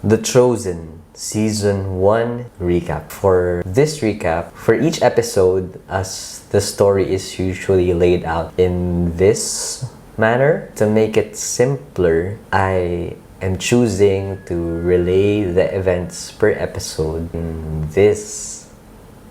The Chosen Season 1 recap. For this recap, for each episode, as the story is usually laid out in this manner, to make it simpler, I am choosing to relay the events per episode in this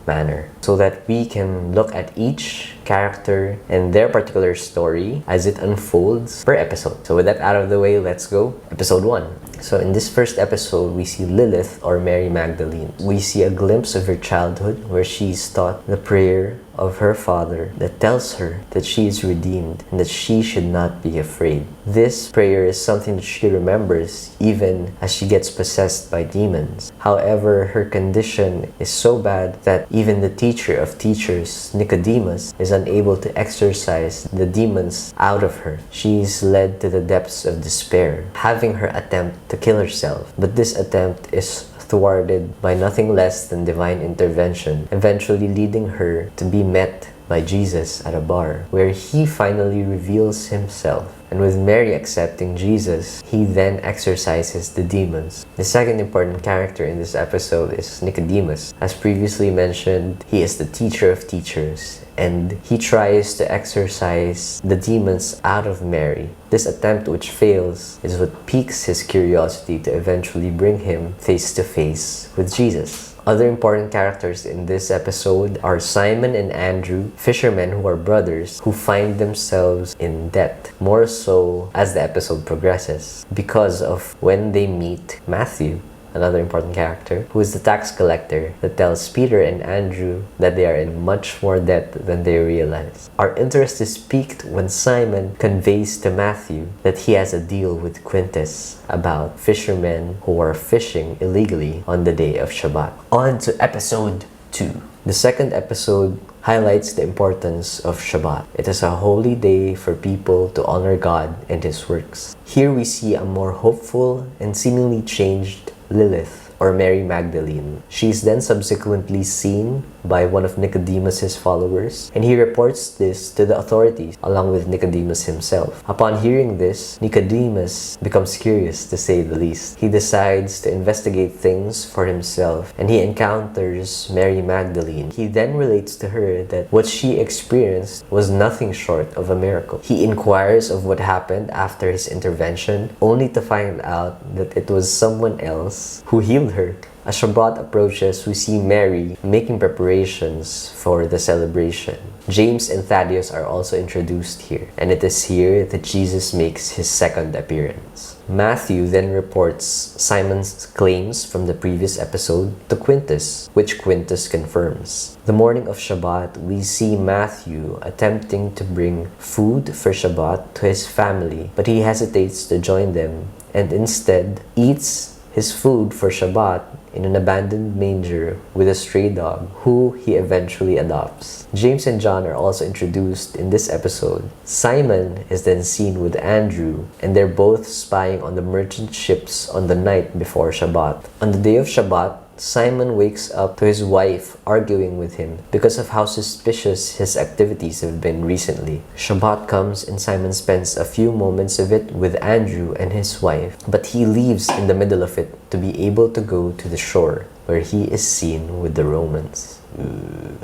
manner so that we can look at each character and their particular story as it unfolds per episode. So with that out of the way, let's go. Episode 1. So in this first episode, we see Lilith, or Mary Magdalene. We see a glimpse of her childhood where she's taught the prayer of her father that tells her that she is redeemed and that she should not be afraid. This prayer is something that she remembers even as she gets possessed by demons. However, her condition is so bad that even the teacher of teachers, Nicodemus, is unable to exorcise the demons out of her. She's led to the depths of despair, having her attempt to kill herself. But this attempt is thwarted by nothing less than divine intervention, eventually leading her to be met by Jesus at a bar, where he finally reveals himself. And with Mary accepting Jesus, he then exorcises the demons. The second important character in this episode is Nicodemus. As previously mentioned, he is the teacher of teachers, and he tries to exorcise the demons out of Mary. This attempt, which fails, is what piques his curiosity to eventually bring him face to face with Jesus. Other important characters in this episode are Simon and Andrew, fishermen who are brothers who find themselves in debt, more so as the episode progresses, because of when they meet Matthew, another important character, who is the tax collector that tells Peter and Andrew that they are in much more debt than they realize. Our interest is piqued when Simon conveys to Matthew that he has a deal with Quintus about fishermen who are fishing illegally on the day of Shabbat. On to episode 2. The second episode highlights the importance of Shabbat. It is a holy day for people to honor God and His works. Here we see a more hopeful and seemingly changed Lilith, or Mary Magdalene. She is then subsequently seen by one of Nicodemus's followers, and he reports this to the authorities along with Nicodemus himself. Upon hearing this, Nicodemus becomes curious, to say the least. He decides to investigate things for himself, and he encounters Mary Magdalene. He then relates to her that what she experienced was nothing short of a miracle. He inquires of what happened after his intervention, only to find out that it was someone else who healed her. As Shabbat approaches, we see Mary making preparations for the celebration. James and Thaddeus are also introduced here, and it is here that Jesus makes his second appearance. Matthew then reports Simon's claims from the previous episode to Quintus, which Quintus confirms. The morning of Shabbat, we see Matthew attempting to bring food for Shabbat to his family, but he hesitates to join them and instead eats his food for Shabbat in an abandoned manger with a stray dog who he eventually adopts. James and John are also introduced in this episode. Simon is then seen with Andrew, and they're both spying on the merchant ships on the night before Shabbat. On the day of Shabbat, Simon wakes up to his wife arguing with him because of how suspicious his activities have been recently. Shabbat comes and Simon spends a few moments of it with Andrew and his wife, but he leaves in the middle of it to be able to go to the shore where he is seen with the Romans.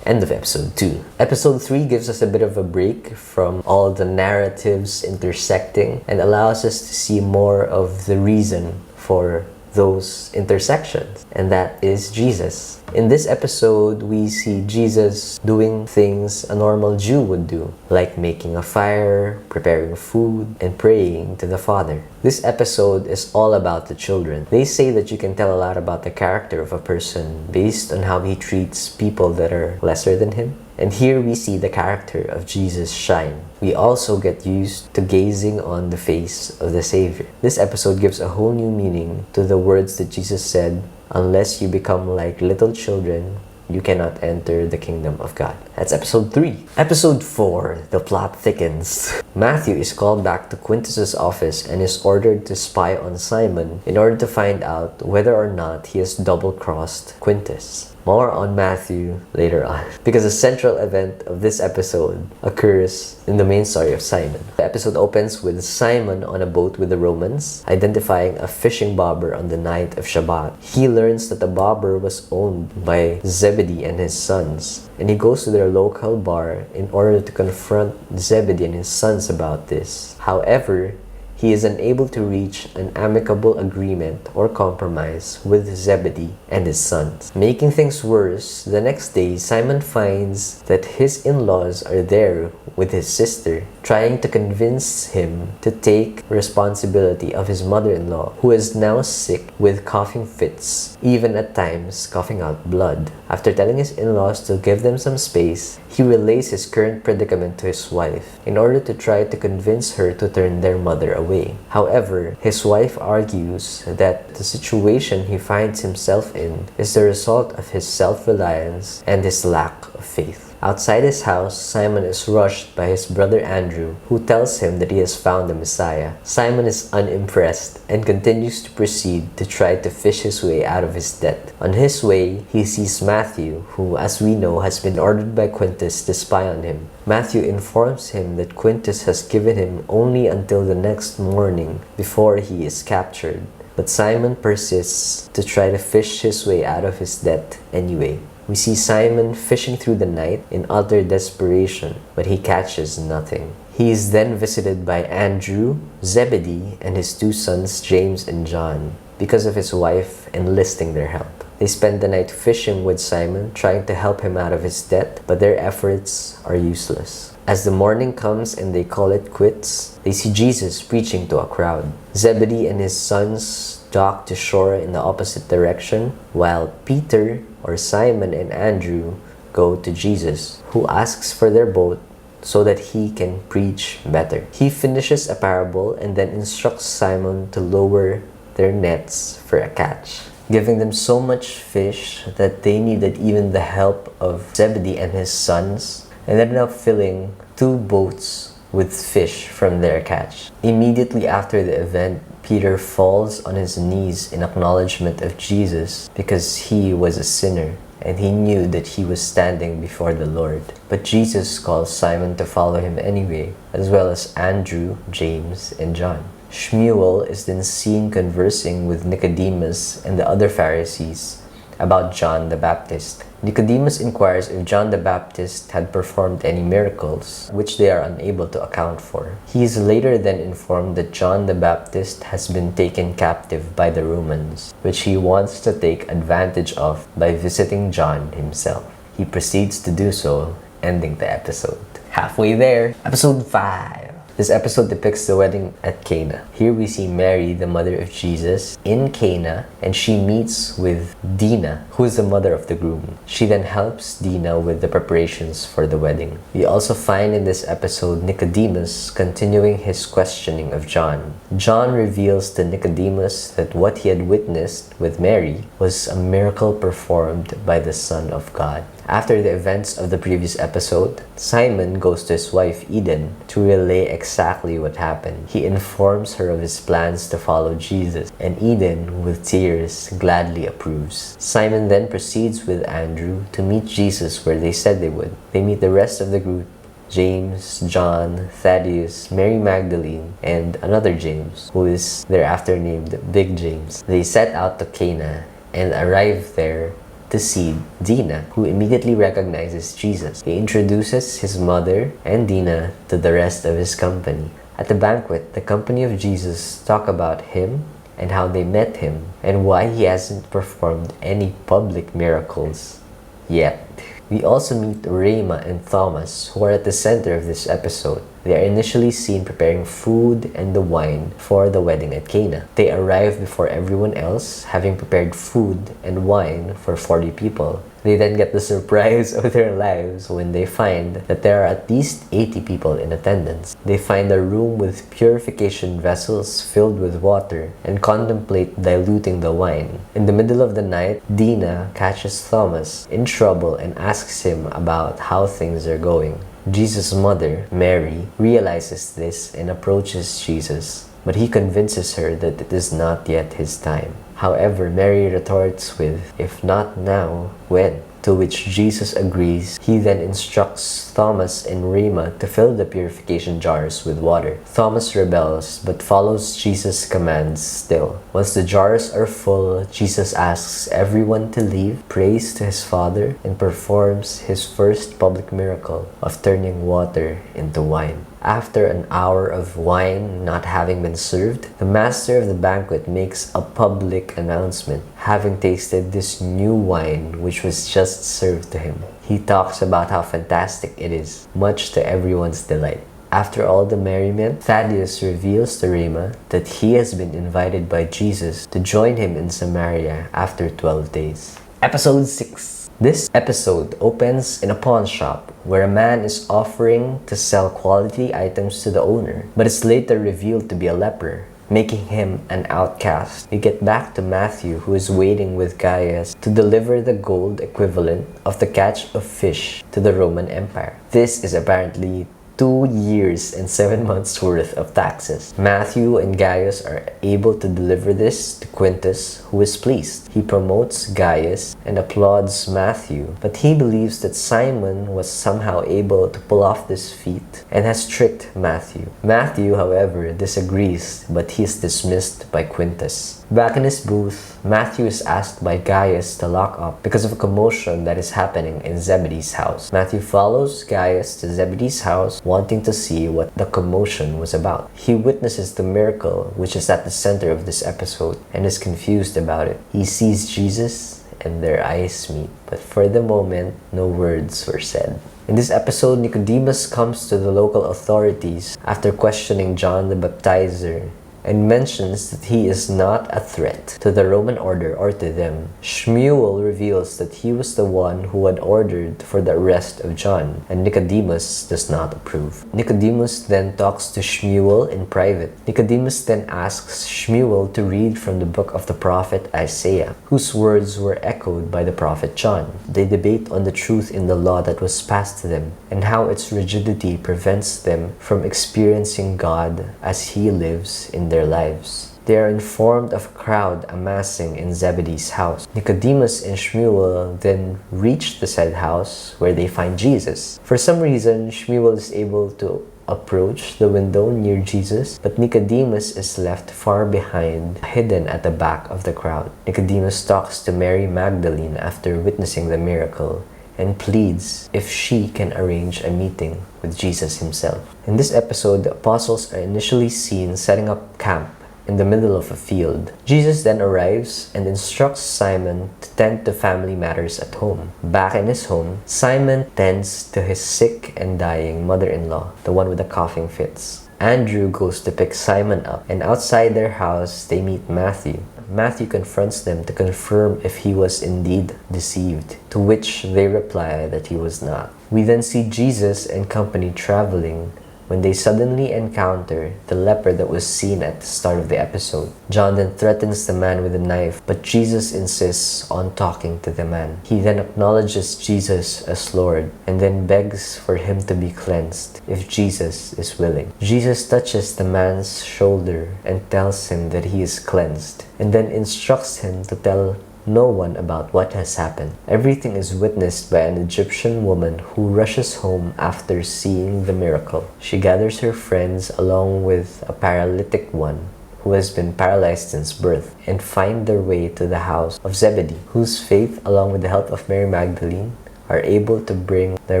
End of episode 2. Episode 3 gives us a bit of a break from all the narratives intersecting and allows us to see more of the reason for those intersections, and that is Jesus. In this episode, we see Jesus doing things a normal Jew would do, like making a fire, preparing food, and praying to the Father. This episode is all about the children. They say that you can tell a lot about the character of a person based on how he treats people that are lesser than him. And here we see the character of Jesus shine. We also get used to gazing on the face of the Savior. This episode gives a whole new meaning to the words that Jesus said, "Unless you become like little children, you cannot enter the kingdom of God." That's episode 3. Episode 4, the plot thickens. Matthew is called back to Quintus's office and is ordered to spy on Simon in order to find out whether or not he has double-crossed Quintus. More on Matthew later on, because the central event of this episode occurs in the main story of Simon. The episode opens with Simon on a boat with the Romans, identifying a fishing bobber on the night of Shabbat. He learns that the bobber was owned by Zebedee and his sons, and he goes to their local bar in order to confront Zebedee and his sons about this. However, he is unable to reach an amicable agreement or compromise with Zebedee and his sons. Making things worse, the next day, Simon finds that his in-laws are there with his sister, trying to convince him to take responsibility of his mother-in-law, who is now sick with coughing fits, even at times coughing out blood. After telling his in-laws to give them some space, he relays his current predicament to his wife in order to try to convince her to turn their mother away. However, his wife argues that the situation he finds himself in is the result of his self-reliance and his lack of faith. Outside his house, Simon is rushed by his brother Andrew, who tells him that he has found the Messiah. Simon is unimpressed and continues to proceed to try to fish his way out of his debt. On his way, he sees Matthew, who, as we know, has been ordered by Quintus to spy on him. Matthew informs him that Quintus has given him only until the next morning before he is captured. But Simon persists to try to fish his way out of his debt anyway. We see Simon fishing through the night in utter desperation, but he catches nothing. He is then visited by Andrew, Zebedee, and his two sons James and John, because of his wife enlisting their help. They spend the night fishing with Simon, trying to help him out of his debt, but their efforts are useless. As the morning comes and they call it quits, they see Jesus preaching to a crowd. Zebedee and his sons dock to shore in the opposite direction, while Peter, or Simon, and Andrew go to Jesus, who asks for their boat so that he can preach better. He finishes a parable and then instructs Simon to lower their nets for a catch, giving them so much fish that they needed even the help of Zebedee and his sons, and ended up filling 2 boats with fish from their catch. Immediately after the event, Peter falls on his knees in acknowledgement of Jesus because he was a sinner and he knew that he was standing before the Lord. But Jesus calls Simon to follow him anyway, as well as Andrew, James, and John. Shmuel is then seen conversing with Nicodemus and the other Pharisees about John the Baptist. Nicodemus inquires if John the Baptist had performed any miracles, which they are unable to account for. He is later then informed that John the Baptist has been taken captive by the Romans, which he wants to take advantage of by visiting John himself. He proceeds to do so, ending the episode. Halfway there, episode 5. This episode depicts the wedding at Cana. Here we see Mary, the mother of Jesus, in Cana, and she meets with Dina, who is the mother of the groom. She then helps Dina with the preparations for the wedding. We also find in this episode Nicodemus continuing his questioning of John. John reveals to Nicodemus that what he had witnessed with Mary was a miracle performed by the Son of God. After the events of the previous episode, Simon goes to his wife Eden to relay exactly what happened. He informs her of his plans to follow Jesus, and Eden, with tears, gladly approves. Simon then proceeds with Andrew to meet Jesus where they said they would. They meet the rest of the group: James, John, Thaddeus, Mary Magdalene, and another James, who is thereafter named Big James. They set out to Cana and arrive there to see Dina, who immediately recognizes Jesus. He introduces his mother and Dina to the rest of his company. At the banquet, the company of Jesus talk about him and how they met him and why he hasn't performed any public miracles yet. We also meet Rama and Thomas, who are at the center of this episode. They are initially seen preparing food and the wine for the wedding at Cana. They arrive before everyone else, having prepared food and wine for 40 people. They then get the surprise of their lives when they find that there are at least 80 people in attendance. They find a room with purification vessels filled with water and contemplate diluting the wine. In the middle of the night, Dina catches Thomas in trouble and asks him about how things are going. Jesus' mother, Mary, realizes this and approaches Jesus, but he convinces her that it is not yet his time. However, Mary retorts with, "If not now, when?" To which Jesus agrees. He then instructs Thomas and Rima to fill the purification jars with water. Thomas rebels but follows Jesus' commands still. Once the jars are full, Jesus asks everyone to leave, prays to his Father, and performs his first public miracle of turning water into wine. After an hour of wine not having been served, the master of the banquet makes a public announcement, having tasted this new wine which was just served to him. He talks about how fantastic it is, much to everyone's delight. After all the merriment, Thaddeus reveals to Rima that he has been invited by Jesus to join him in Samaria after 12 days. Episode 6. This episode opens in a pawn shop where a man is offering to sell quality items to the owner, but is later revealed to be a leper, making him an outcast. We get back to Matthew, who is waiting with Gaius to deliver the gold equivalent of the catch of fish to the Roman Empire. This is apparently 2 years and 7 months worth of taxes. Matthew and Gaius are able to deliver this to Quintus, who is pleased. He promotes Gaius and applauds Matthew, but he believes that Simon was somehow able to pull off this feat and has tricked Matthew. Matthew, however, disagrees, but he is dismissed by Quintus. Back in his booth, Matthew is asked by Gaius to lock up because of a commotion that is happening in Zebedee's house. Matthew follows Gaius to Zebedee's house, wanting to see what the commotion was about. He witnesses the miracle, which is at the center of this episode, and is confused about it. He sees Jesus and their eyes meet, but for the moment, no words were said. In this episode, Nicodemus comes to the local authorities after questioning John the Baptizer and mentions that he is not a threat to the Roman order or to them. Shmuel reveals that he was the one who had ordered for the arrest of John, and Nicodemus does not approve. Nicodemus then talks to Shmuel in private. Nicodemus then asks Shmuel to read from the book of the prophet Isaiah, whose words were echoed by the prophet John. They debate on the truth in the law that was passed to them, and how its rigidity prevents them from experiencing God as he lives in their lives. They are informed of a crowd amassing in Zebedee's house. Nicodemus and Shmuel then reach the said house where they find Jesus. For some reason, Shmuel is able to approach the window near Jesus, but Nicodemus is left far behind, hidden at the back of the crowd. Nicodemus talks to Mary Magdalene after witnessing the miracle and pleads if she can arrange a meeting with Jesus himself. In this episode, the apostles are initially seen setting up camp in the middle of a field. Jesus then arrives and instructs Simon to tend to family matters at home. Back in his home, Simon tends to his sick and dying mother-in-law, the one with the coughing fits. Andrew goes to pick Simon up, and outside their house, they meet Matthew. Matthew confronts them to confirm if he was indeed deceived, to which they reply that he was not. We then see Jesus and company traveling when they suddenly encounter the leper that was seen at the start of the episode. John then threatens the man with a knife, but Jesus insists on talking to the man. He then acknowledges Jesus as Lord and then begs for him to be cleansed if Jesus is willing. Jesus touches the man's shoulder and tells him that he is cleansed, and then instructs him to tell no one about what has happened. Everything is witnessed by an Egyptian woman who rushes home after seeing the miracle. She gathers her friends along with a paralytic one who has been paralyzed since birth and find their way to the house of Zebedee, whose faith, along with the help of Mary Magdalene, are able to bring their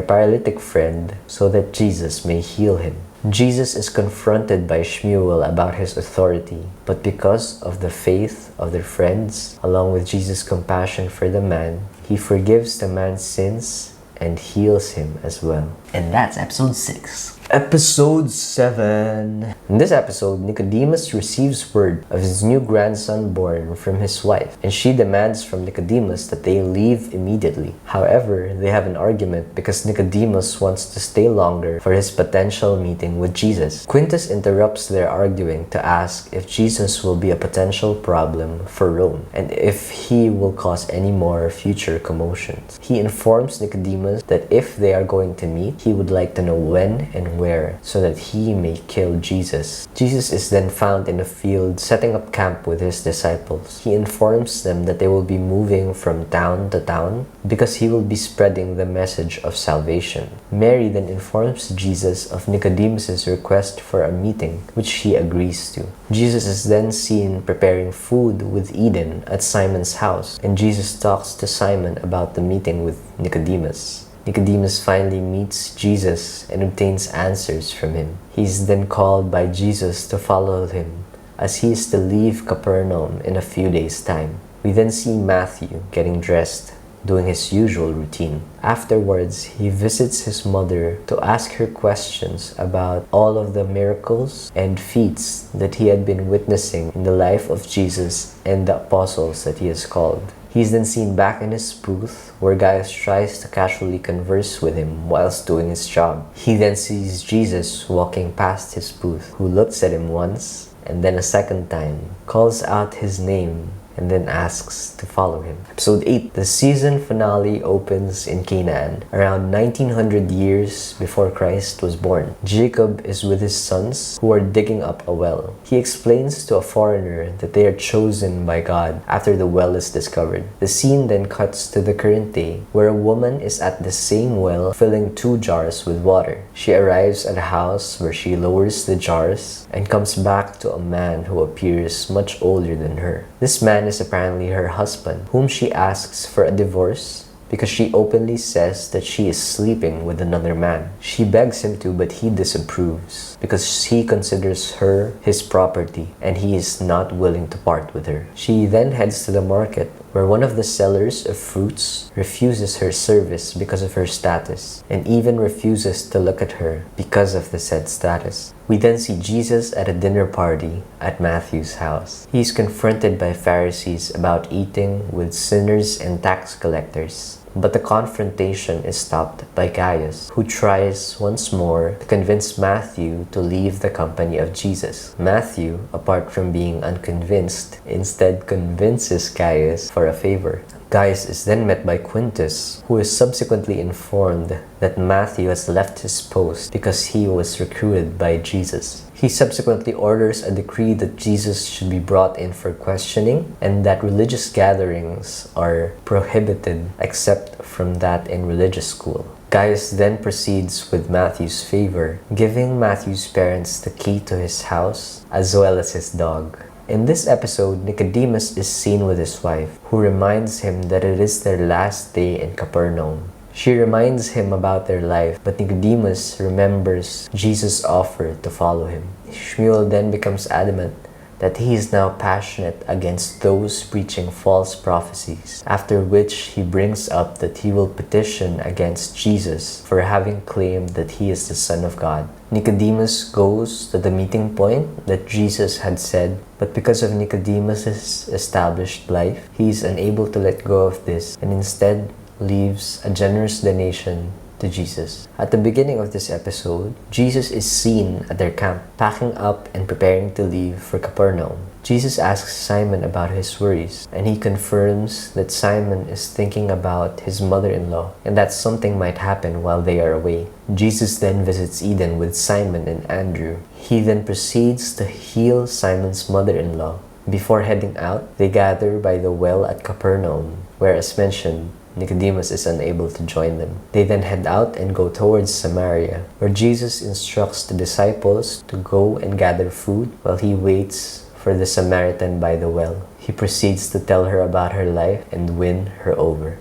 paralytic friend so that Jesus may heal him. Jesus is confronted by Shmuel about his authority, but because of the faith of their friends, along with Jesus' compassion for the man, he forgives the man's sins and heals him as well. And that's episode 6. Episode 7. In this episode, Nicodemus receives word of his new grandson born from his wife, and she demands from Nicodemus that they leave immediately. However, they have an argument because Nicodemus wants to stay longer for his potential meeting with Jesus. Quintus interrupts their arguing to ask if Jesus will be a potential problem for Rome, and if he will cause any more future commotions. He informs Nicodemus that if they are going to meet, he would like to know when and where, so that he may kill Jesus. Jesus is then found in a field setting up camp with his disciples. He informs them that they will be moving from town to town because he will be spreading the message of salvation. Mary then informs Jesus of Nicodemus' request for a meeting, which he agrees to. Jesus is then seen preparing food with Eden at Simon's house, and Jesus talks to Simon about the meeting with Nicodemus. Nicodemus finally meets Jesus and obtains answers from him. He is then called by Jesus to follow him, as he is to leave Capernaum in a few days' time. We then see Matthew getting dressed, doing his usual routine. Afterwards, he visits his mother to ask her questions about all of the miracles and feats that he had been witnessing in the life of Jesus and the apostles that he has called. He's then seen back in his booth, where Gaius tries to casually converse with him whilst doing his job. He then sees Jesus walking past his booth, who looks at him once and then a second time, calls out his name, and then asks to follow him. Episode 8. The season finale opens in Canaan, around 1900 years before Christ was born. Jacob is with his sons, who are digging up a well. He explains to a foreigner that they are chosen by God after the well is discovered. The scene then cuts to the current day, where a woman is at the same well filling 2 jars with water. She arrives at a house where she lowers the jars and comes back to a man who appears much older than her. This man is apparently her husband, whom she asks for a divorce because she openly says that she is sleeping with another man. She begs him to, but he disapproves because he considers her his property and he is not willing to part with her. She then heads to the market, where one of the sellers of fruits refuses her service because of her status, and even refuses to look at her because of the said status. We then see Jesus at a dinner party at Matthew's house. He is confronted by Pharisees about eating with sinners and tax collectors. But the confrontation is stopped by Gaius, who tries once more to convince Matthew to leave the company of Jesus. Matthew, apart from being unconvinced, instead convinces Gaius for a favor. Gaius is then met by Quintus, who is subsequently informed that Matthew has left his post because he was recruited by Jesus. He subsequently orders a decree that Jesus should be brought in for questioning, and that religious gatherings are prohibited except from that in religious school. Gaius then proceeds with Matthew's favor, giving Matthew's parents the key to his house as well as his dog. In this episode, Nicodemus is seen with his wife, who reminds him that it is their last day in Capernaum. She reminds him about their life, but Nicodemus remembers Jesus' offer to follow him. Shmuel then becomes adamant that he is now passionate against those preaching false prophecies, after which he brings up that he will petition against Jesus for having claimed that he is the Son of God. Nicodemus goes to the meeting point that Jesus had said, but because of Nicodemus's established life, he is unable to let go of this and instead leaves a generous donation to Jesus. At the beginning of this episode, Jesus is seen at their camp, packing up and preparing to leave for Capernaum. Jesus asks Simon about his worries, and he confirms that Simon is thinking about his mother-in-law and that something might happen while they are away. Jesus then visits Eden with Simon and Andrew. He then proceeds to heal Simon's mother-in-law. Before heading out, they gather by the well at Capernaum, where, as mentioned, Nicodemus is unable to join them. They then head out and go towards Samaria, where Jesus instructs the disciples to go and gather food while he waits for the Samaritan by the well. He proceeds to tell her about her life and win her over.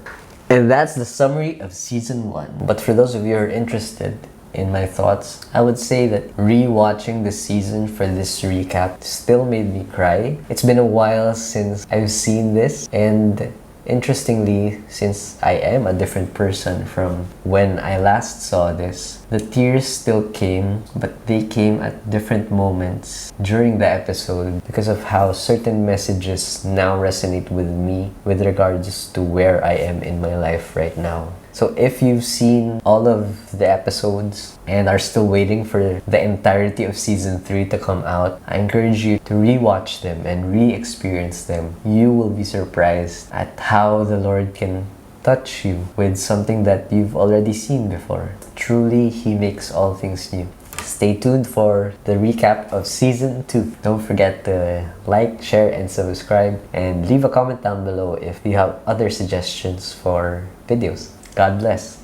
And that's the summary of Season 1. But for those of you who are interested in my thoughts, I would say that rewatching the season for this recap still made me cry. It's been a while since I've seen this, and Interestingly, since I am a different person from when I last saw this, the tears still came, but they came at different moments during the episode because of how certain messages now resonate with me with regards to where I am in my life right now. So if you've seen all of the episodes and are still waiting for the entirety of season 3 to come out, I encourage you to rewatch them and re-experience them. You will be surprised at how the Lord can touch you with something that you've already seen before. Truly, He makes all things new. Stay tuned for the recap of season 2. Don't forget to like, share, and subscribe, and leave a comment down below if you have other suggestions for videos. God bless.